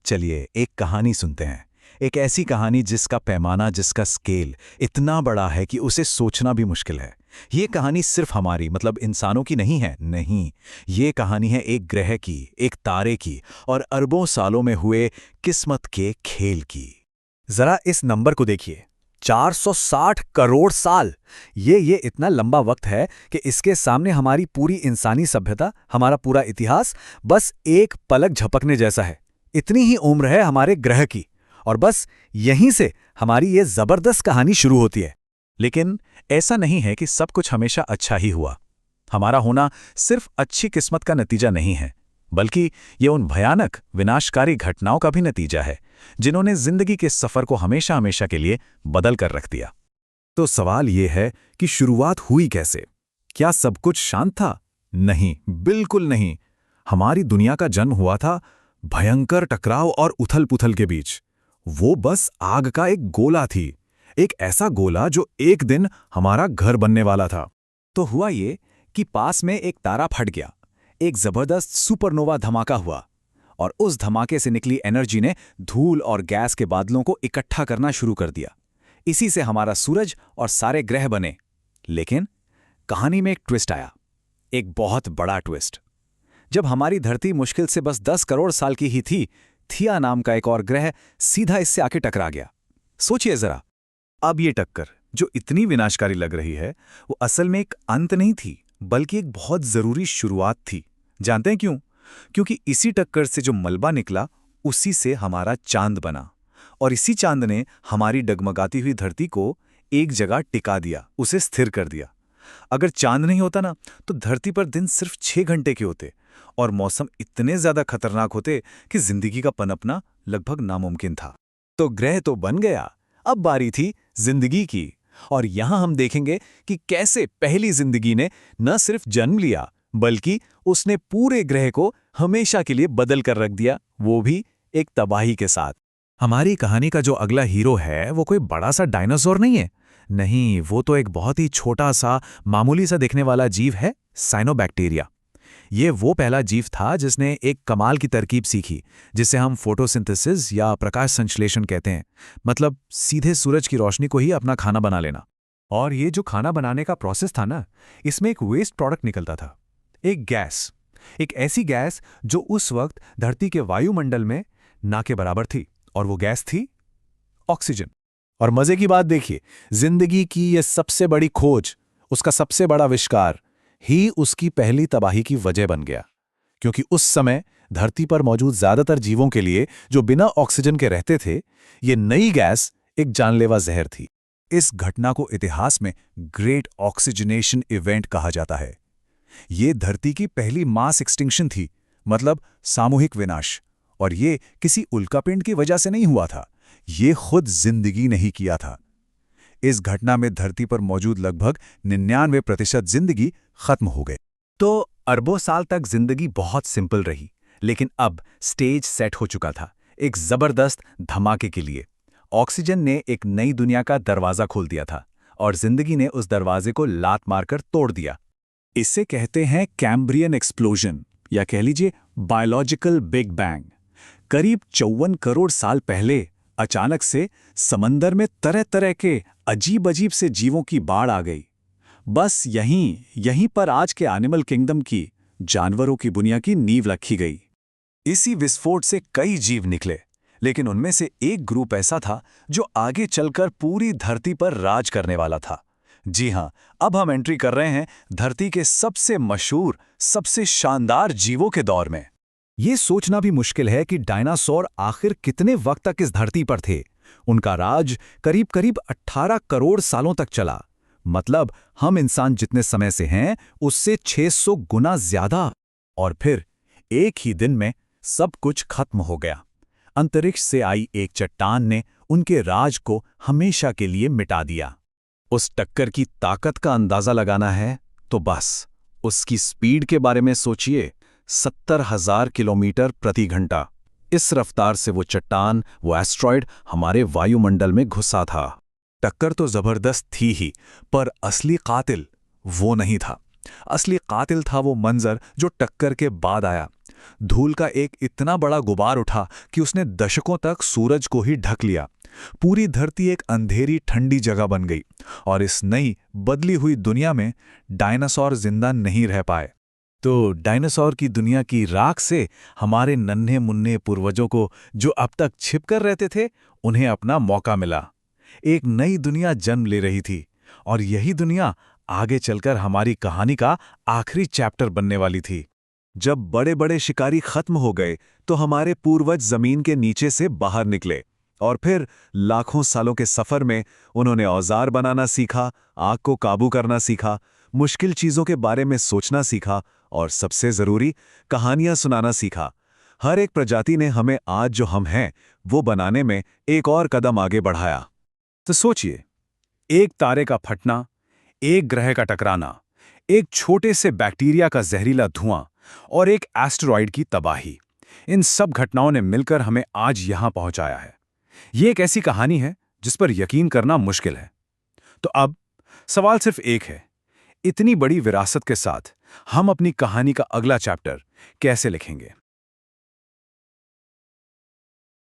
चलिए एक कहानी सुनते हैं। एक ऐसी कहानी जिसका पैमाना, जिसका स्केल इतना बड़ा है कि उसे सोचना भी मुश्किल है। ये कहानी सिर्फ हमारी मतलब इंसानों की नहीं है, नहीं। ये कहानी है एक ग्रह की, एक तारे की और अरबों सालों में हुए किस्मत के खेल की। जरा इस नंबर को देखिए, 460 करोड़ साल। ये इतना लंबा वक्त है कि इसके सामने हमारी पूरी इंसानी सभ्यता, हमारा पूरा इतिहास बस एक पलक झपकने जैसा है। इतनी ही उम्र है हमारे ग्रह की, और बस यहीं से हमारी ये जबरदस्त कहानी शुरू होती है। लेकिन ऐसा नहीं है कि सब कुछ हमेशा अच्छा ही हुआ। हमारा होना सिर्फ अच्छी किस्मत का नतीजा नहीं है, बल्कि ये उन भयानक विनाशकारी घटनाओं का भी नतीजा है जिन्होंने जिंदगी के सफर को हमेशा हमेशा के लिए बदल कर रख दिया। तो सवाल ये है कि शुरुआत हुई कैसे? क्या सब कुछ शांत था? नहीं, बिल्कुल नहीं। हमारी दुनिया का जन्म हुआ था भयंकर टकराव और उथल-पुथल के बीच। वो बस आग का एक गोला थी, एक ऐसा गोला जो एक दिन हमारा घर बनने वाला था। तो हुआ ये कि पास में एक तारा फट गया, एक जबरदस्त सुपरनोवा धमाका हुआ, और उस धमाके से निकली एनर्जी ने धूल और गैस के बादलों को इकट्ठा करना शुरू कर दिया। इसी से हमारा सूरज और सारे ग्रह बने। लेकिन कहानी में एक ट्विस्ट आया, एक बहुत बड़ा ट्विस्ट। जब हमारी धरती मुश्किल से बस 10 करोड़ साल की ही थी, थिया नाम का एक और ग्रह सीधा इससे आके टकरा गया। सोचिए जरा, अब ये टक्कर जो इतनी विनाशकारी लग रही है, वो असल में एक अंत नहीं थी, बल्कि एक बहुत जरूरी शुरुआत थी। जानते हैं क्यों? क्योंकि इसी टक्कर से जो मलबा निकला, उसी से हमारा चांद बना, और इसी चांद ने हमारी डगमगाती हुई धरती को एक जगह टिका दिया, उसे स्थिर कर दिया। अगर चांद नहीं होता ना, तो धरती पर दिन सिर्फ 6 घंटे के होते और मौसम इतने ज्यादा खतरनाक होते कि जिंदगी का पनपना लगभग नामुमकिन था। तो ग्रह तो बन गया, अब बारी थी जिंदगी की। और यहां हम देखेंगे कि कैसे पहली जिंदगी ने न सिर्फ जन्म लिया, बल्कि उसने पूरे ग्रह को हमेशा के लिए बदल कर रख दिया, वो भी एक तबाही के साथ। हमारी कहानी का जो अगला हीरो है, वो कोई बड़ा सा डायनासोर नहीं है। नहीं, वो तो एक बहुत ही छोटा सा, मामूली सा दिखने वाला जीव है, साइनोबैक्टीरिया। ये वो पहला जीव था जिसने एक कमाल की तरकीब सीखी, जिसे हम फोटोसिंथेसिस या प्रकाश संश्लेषण कहते हैं। मतलब सीधे सूरज की रोशनी को ही अपना खाना बना लेना। और ये जो खाना बनाने का प्रोसेस था ना, इसमें एक वेस्ट प्रोडक्ट निकलता था, एक गैस, एक ऐसी गैस जो उस वक्त धरती के वायुमंडल में ना के बराबर थी, और वो गैस थी ऑक्सीजन। और मजे की बात देखिए, जिंदगी की ये सबसे बड़ी खोज, उसका सबसे बड़ा आविष्कार ही उसकी पहली तबाही की वजह बन गया। क्योंकि उस समय धरती पर मौजूद ज्यादातर जीवों के लिए, जो बिना ऑक्सीजन के रहते थे, ये नई गैस एक जानलेवा जहर थी। इस घटना को इतिहास में ग्रेट ऑक्सीजनेशन इवेंट कहा जाता है। ये धरती की पहली मास एक्सटिंक्शन थी, मतलब सामूहिक विनाश। और ये किसी उल्कापिंड की वजह से नहीं हुआ था, ये खुद जिंदगी ने ही किया था। इस घटना में धरती पर मौजूद लगभग 99% जिंदगी खत्म हो गई। तो अरबों साल तक जिंदगी बहुत सिंपल रही, लेकिन अब स्टेज सेट हो चुका था एक जबरदस्त धमाके के लिए। ऑक्सीजन ने एक नई दुनिया का दरवाजा खोल दिया था, और जिंदगी ने उस दरवाजे को लात मारकर तोड़ दिया। इसे कहते हैं कैम्ब्रियन एक्सप्लोजन, या कह लीजिए बायोलॉजिकल बिग बैंग। करीब 54 करोड़ साल पहले अचानक से समंदर में तरह तरह के अजीब अजीब से जीवों की बाढ़ आ गई। बस यहीं पर आज के एनिमल किंगडम की, जानवरों की दुनिया की नींव रखी गई। इसी विस्फोट से कई जीव निकले, लेकिन उनमें से एक ग्रुप ऐसा था जो आगे चलकर पूरी धरती पर राज करने वाला था। जी हां, अब हम एंट्री कर रहे हैं धरती के सबसे मशहूर, सबसे शानदार जीवों के दौर में। ये सोचना भी मुश्किल है कि डायनासोर आखिर कितने वक्त तक इस धरती पर थे। उनका राज करीब करीब 18 करोड़ सालों तक चला। मतलब हम इंसान जितने समय से हैं, उससे 600 गुना ज्यादा। और फिर एक ही दिन में सब कुछ खत्म हो गया। अंतरिक्ष से आई एक चट्टान ने उनके राज को हमेशा के लिए मिटा दिया। उस टक्कर की ताकत का अंदाजा लगाना है तो बस उसकी स्पीड के बारे में सोचिए, 70,000 किलोमीटर प्रति घंटा। इस रफ्तार से वो चट्टान, वो एस्ट्रॉयड हमारे वायुमंडल में घुसा था। टक्कर तो जबरदस्त थी ही, पर असली कातिल वो नहीं था। असली कातिल था वो मंजर जो टक्कर के बाद आया। धूल का एक इतना बड़ा गुबार उठा कि उसने दशकों तक सूरज को ही ढक लिया। पूरी धरती एक अंधेरी ठंडी जगह बन गई और इस नई बदली हुई दुनिया में डायनासोर जिंदा नहीं रह पाए। तो डायनासोर की दुनिया की राख से हमारे नन्हे मुन्ने पूर्वजों को, जो अब तक छिपकर रहते थे, उन्हें अपना मौका मिला। एक नई दुनिया जन्म ले रही थी और यही दुनिया आगे चलकर हमारी कहानी का आखिरी चैप्टर बनने वाली थी। जब बड़े बड़े शिकारी खत्म हो गए तो हमारे पूर्वज जमीन के नीचे से बाहर निकले और फिर लाखों सालों के सफर में उन्होंने औजार बनाना सीखा, आग को काबू करना सीखा, मुश्किल चीजों के बारे में सोचना सीखा और सबसे जरूरी, कहानियां सुनाना सीखा। हर एक प्रजाति ने हमें आज जो हम हैं वो बनाने में एक और कदम आगे बढ़ाया। तो सोचिए, एक तारे का फटना, एक ग्रह का टकराना, एक छोटे से बैक्टीरिया का जहरीला धुआं और एक एस्टेरॉयड की तबाही, इन सब घटनाओं ने मिलकर हमें आज यहां पहुंचाया है। ये एक ऐसी कहानी है जिस पर यकीन करना मुश्किल है। तो अब सवाल सिर्फ एक है, इतनी बड़ी विरासत के साथ हम अपनी कहानी का अगला चैप्टर कैसे लिखेंगे?